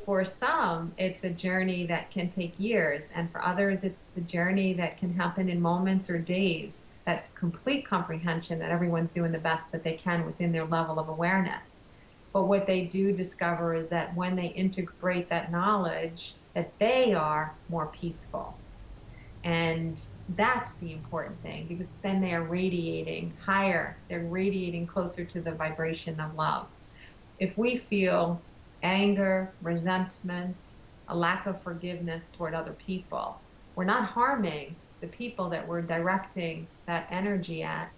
for some, it's a journey that can take years, and for others, it's a journey that can happen in moments or days. That complete comprehension that everyone's doing the best that they can within their level of awareness. But what they do discover is that when they integrate that knowledge, that they are more peaceful. And that's the important thing, because then they are radiating higher, they're radiating closer to the vibration of love. If we feel anger, resentment, a lack of forgiveness toward other people, we're not harming the people that we're directing that energy at.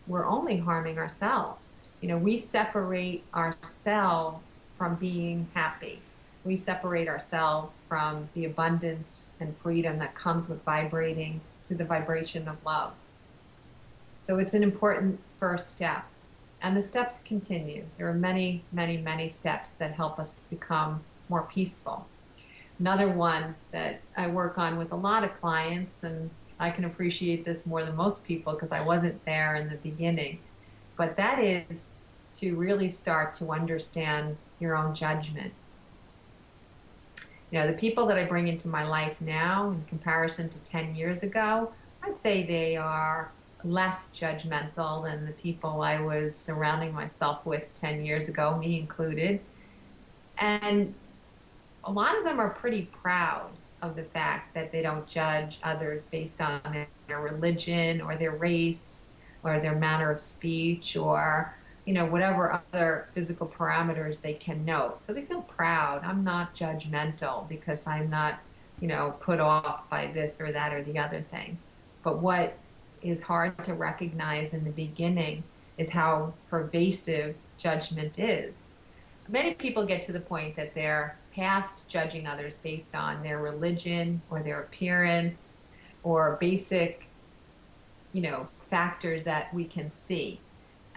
We're only harming ourselves. We separate ourselves from being happy. We separate ourselves from the abundance and freedom that comes with vibrating to the vibration of love. So it's an important first step. And the steps continue. There are many, many, many steps that help us to become more peaceful. Another one that I work on with a lot of clients, and I can appreciate this more than most people because I wasn't there in the beginning, but that is to really start to understand your own judgment. The people that I bring into my life now, in comparison to 10 years ago, I'd say they are less judgmental than the people I was surrounding myself with 10 years ago, me included. And a lot of them are pretty proud of the fact that they don't judge others based on their religion or their race or their manner of speech or whatever other physical parameters they can note. So they feel proud. I'm not judgmental because I'm not, put off by this or that or the other thing. But what is hard to recognize in the beginning is how pervasive judgment is. Many people get to the point that they're past judging others based on their religion or their appearance or basic, factors that we can see.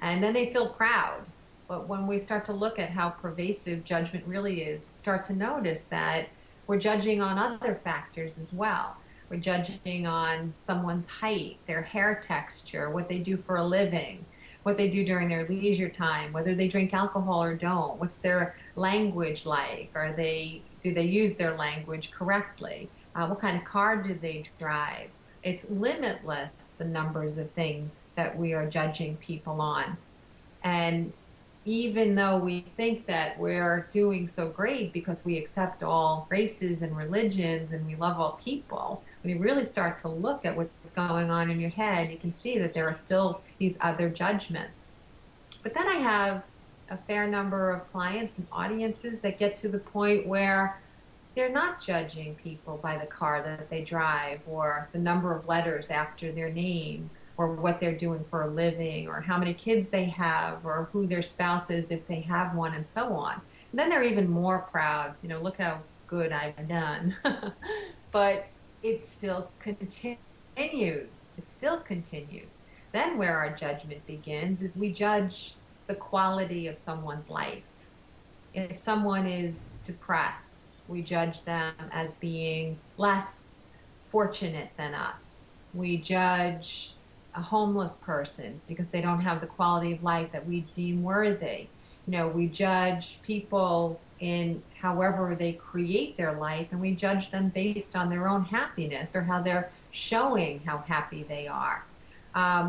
And then they feel proud. But when we start to look at how pervasive judgment really is, start to notice that we're judging on other factors as well. We're judging on someone's height, their hair texture, what they do for a living, what they do during their leisure time, whether they drink alcohol or don't, what's their language like, do they use their language correctly, what kind of car do they drive. It's limitless, the numbers of things that we are judging people on. And even though we think that we're doing so great because we accept all races and religions and we love all people, when you really start to look at what's going on in your head, you can see that there are still these other judgments. But then I have a fair number of clients and audiences that get to the point where they're not judging people by the car that they drive or the number of letters after their name or what they're doing for a living or how many kids they have or who their spouse is if they have one and so on. And then they're even more proud, look how good I've done. But it still continues. It still continues. Then where our judgment begins is we judge the quality of someone's life. If someone is depressed, we judge them as being less fortunate than us. We judge a homeless person because they don't have the quality of life that we deem worthy. We judge people in however they create their life, and we judge them based on their own happiness or how they're showing how happy they are.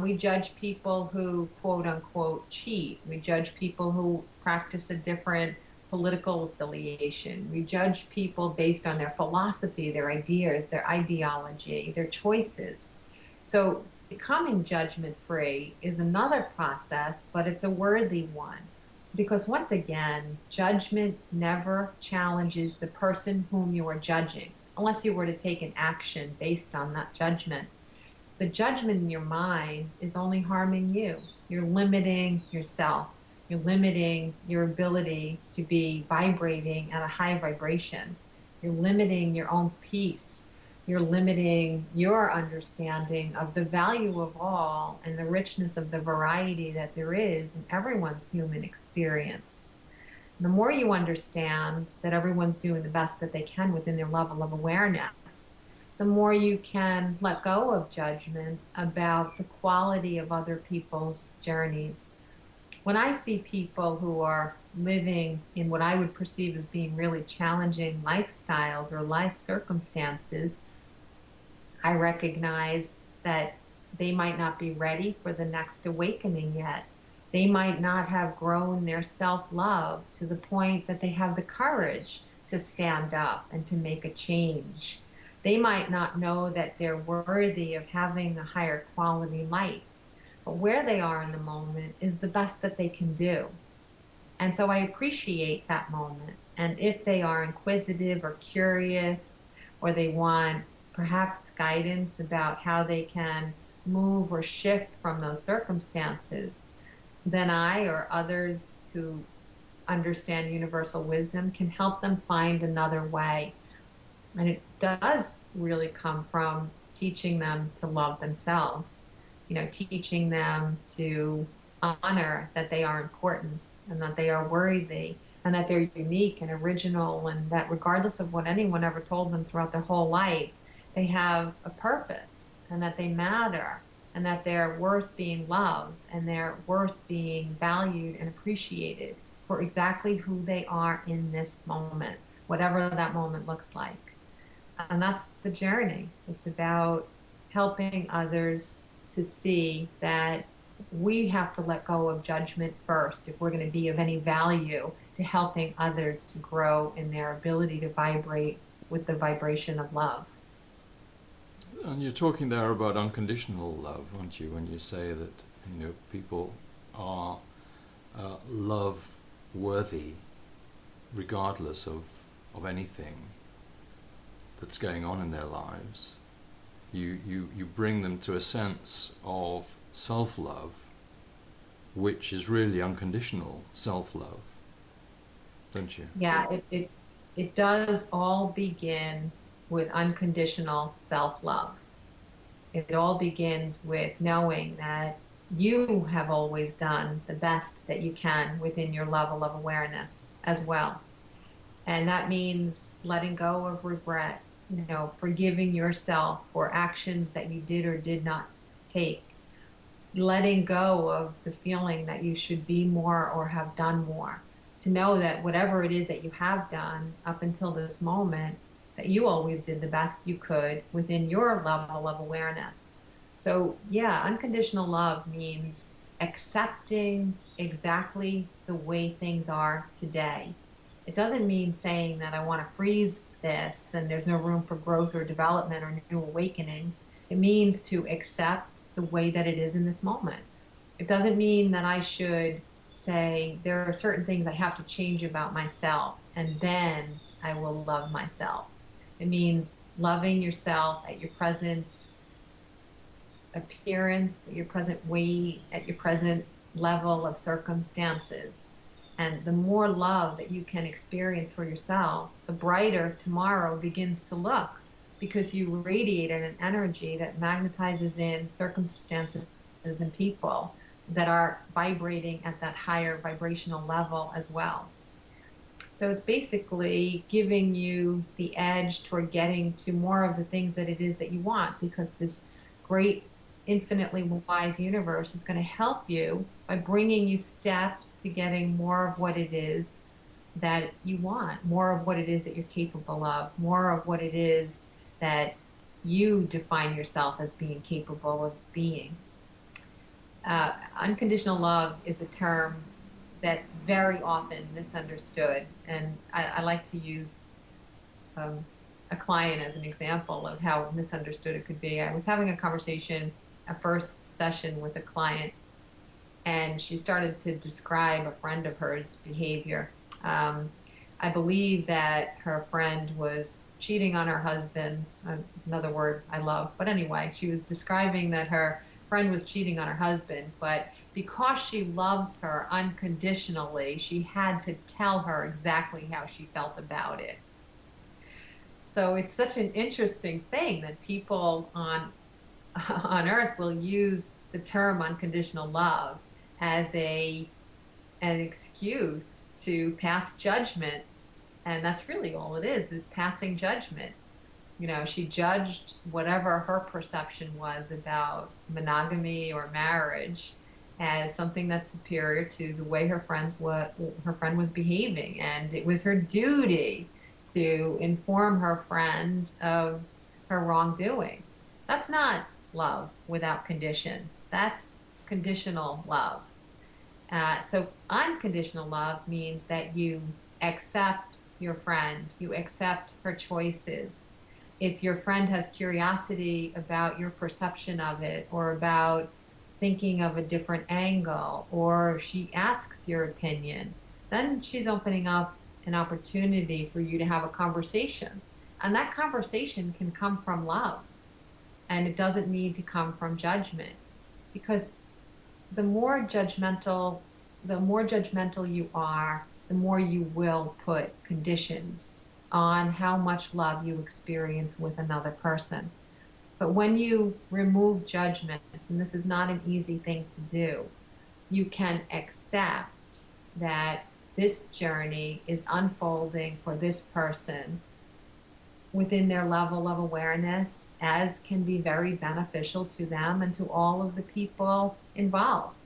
We judge people who, quote unquote, cheat. We judge people who practice a different political affiliation. We judge people based on their philosophy, their ideas, their ideology, their choices. So becoming judgment-free is another process, but it's a worthy one. Because once again, judgment never challenges the person whom you are judging, unless you were to take an action based on that judgment. The judgment in your mind is only harming you. You're limiting yourself. You're limiting your ability to be vibrating at a high vibration. You're limiting your own peace. You're limiting your understanding of the value of all and the richness of the variety that there is in everyone's human experience. The more you understand that everyone's doing the best that they can within their level of awareness, the more you can let go of judgment about the quality of other people's journeys. when I see people who are living in what I would perceive as being really challenging lifestyles or life circumstances, I recognize that they might not be ready for the next awakening yet. They might not have grown their self love to the point that they have the courage to stand up and to make a change. They might not know that they're worthy of having a higher quality life. But where they are in the moment is the best that they can do. And so I appreciate that moment. And if they are inquisitive or curious, or they want perhaps guidance about how they can move or shift from those circumstances, then I or others who understand universal wisdom can help them find another way. And it does really come from teaching them to love themselves, teaching them to honor that they are important and that they are worthy and that they're unique and original, and that regardless of what anyone ever told them throughout their whole life, they have a purpose and that they matter and that they're worth being loved and they're worth being valued and appreciated for exactly who they are in this moment, whatever that moment looks like. And that's the journey. It's about helping others to see that we have to let go of judgment first if we're going to be of any value to helping others to grow in their ability to vibrate with the vibration of love. And you're talking there about unconditional love, aren't you, when you say that people are love worthy regardless of anything that's going on in their lives. You bring them to a sense of self-love, which is really unconditional self-love, don't you? Yeah, it does all begin with unconditional self-love. It all begins with knowing that you have always done the best that you can within your level of awareness as well. And that means letting go of regret, forgiving yourself for actions that you did or did not take, letting go of the feeling that you should be more or have done more, to know that whatever it is that you have done up until this moment, that you always did the best you could within your level of awareness. So yeah, unconditional love means accepting exactly the way things are today. It doesn't mean saying that I want to freeze this and there's no room for growth or development or new awakenings. It means to accept the way that it is in this moment. It doesn't mean that I should say there are certain things I have to change about myself and then I will love myself. It means loving yourself at your present appearance, at your present weight, at your present level of circumstances. And the more love that you can experience for yourself, the brighter tomorrow begins to look, because you radiate an energy that magnetizes in circumstances and people that are vibrating at that higher vibrational level as well. So it's basically giving you the edge toward getting to more of the things that it is that you want, because this great, infinitely wise universe is going to help you by bringing you steps to getting more of what it is that you want, more of what it is that you're capable of, more of what it is that you define yourself as being capable of being. Unconditional love is a term that's very often misunderstood. And I like to use a client as an example of how misunderstood it could be. I was having a conversation, a first session with a client, and she started to describe a friend of hers' behavior. I believe that her friend was cheating on her husband, another word I love. But anyway, she was describing that her friend was cheating on her husband, but because she loves her unconditionally, she had to tell her exactly how she felt about it. So it's such an interesting thing that people on earth will use the term unconditional love as an excuse to pass judgment. And that's really all it is passing judgment. She judged whatever her perception was about monogamy or marriage. as something that's superior to the way her friend was behaving, and it was her duty to inform her friend of her wrongdoing. That's not love without condition. That's conditional love. So unconditional love means that you accept your friend, you accept her choices. If your friend has curiosity about your perception of it, or about thinking of a different angle, or she asks your opinion, then she's opening up an opportunity for you to have a conversation. And that conversation can come from love, and it doesn't need to come from judgment. Because the more judgmental, the more judgmental you are, the more you will put conditions on how much love you experience with another person. But when you remove judgments, and this is not an easy thing to do, you can accept that this journey is unfolding for this person within their level of awareness, as can be very beneficial to them and to all of the people involved.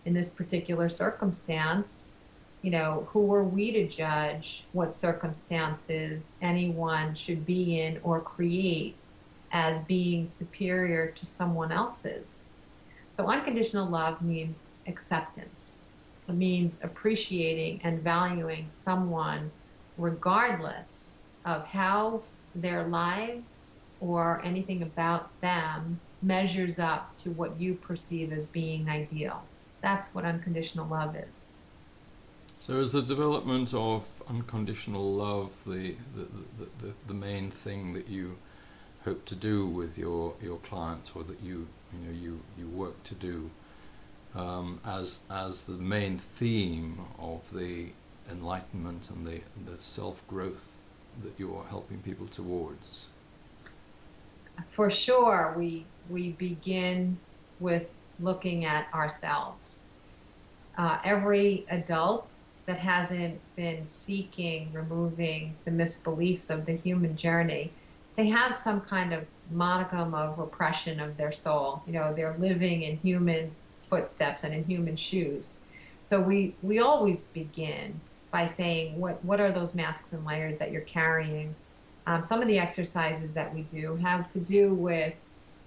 In this particular circumstance, who are we to judge what circumstances anyone should be in or create as being superior to someone else's? So unconditional love means acceptance. It means appreciating and valuing someone regardless of how their lives or anything about them measures up to what you perceive as being ideal. That's what unconditional love is. So is the development of unconditional love the main thing that you hope to do with your clients, or that you work to do as the main theme of the enlightenment and the self-growth that you're helping people towards? For sure, we begin with looking at ourselves. Every adult that hasn't been seeking removing the misbeliefs of the human journey, they have some kind of modicum of repression of their soul. They're living in human footsteps and in human shoes. So we always begin by saying, what are those masks and layers that you're carrying? Some of the exercises that we do have to do with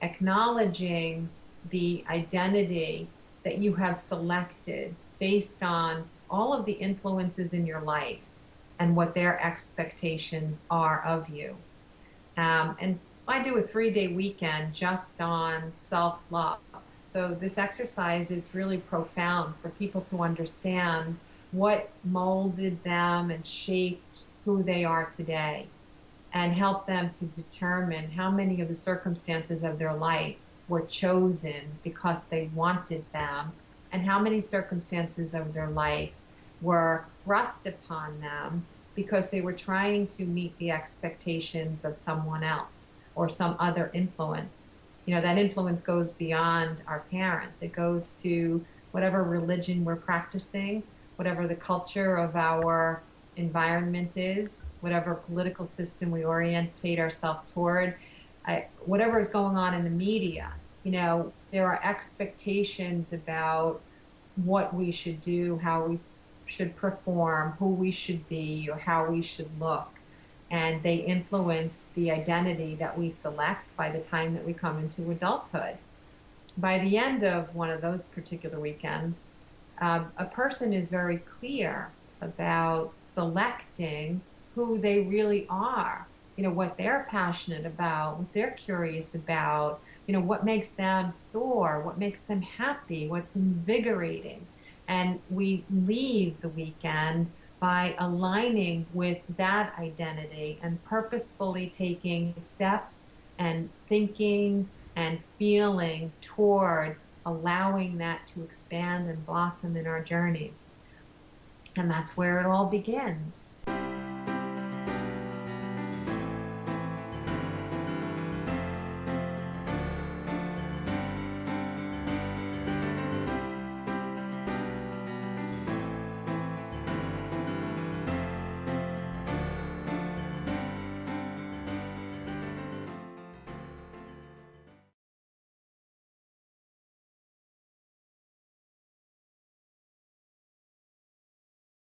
acknowledging the identity that you have selected based on all of the influences in your life and what their expectations are of you. And I do a 3-day weekend just on self-love. So this exercise is really profound for people to understand what molded them and shaped who they are today, and help them to determine how many of the circumstances of their life were chosen because they wanted them, and how many circumstances of their life were thrust upon them because they were trying to meet the expectations of someone else or some other influence. That influence goes beyond our parents. It goes to whatever religion we're practicing, whatever the culture of our environment is, whatever political system we orientate ourselves toward, whatever is going on in the media. There are expectations about what we should do, how we should perform, who we should be, or how we should look. And they influence the identity that we select by the time that we come into adulthood. By the end of one of those particular weekends, a person is very clear about selecting who they really are, what they're passionate about, what they're curious about, what makes them soar, what makes them happy, what's invigorating. And we leave the weekend by aligning with that identity and purposefully taking steps and thinking and feeling toward allowing that to expand and blossom in our journeys. And that's where it all begins.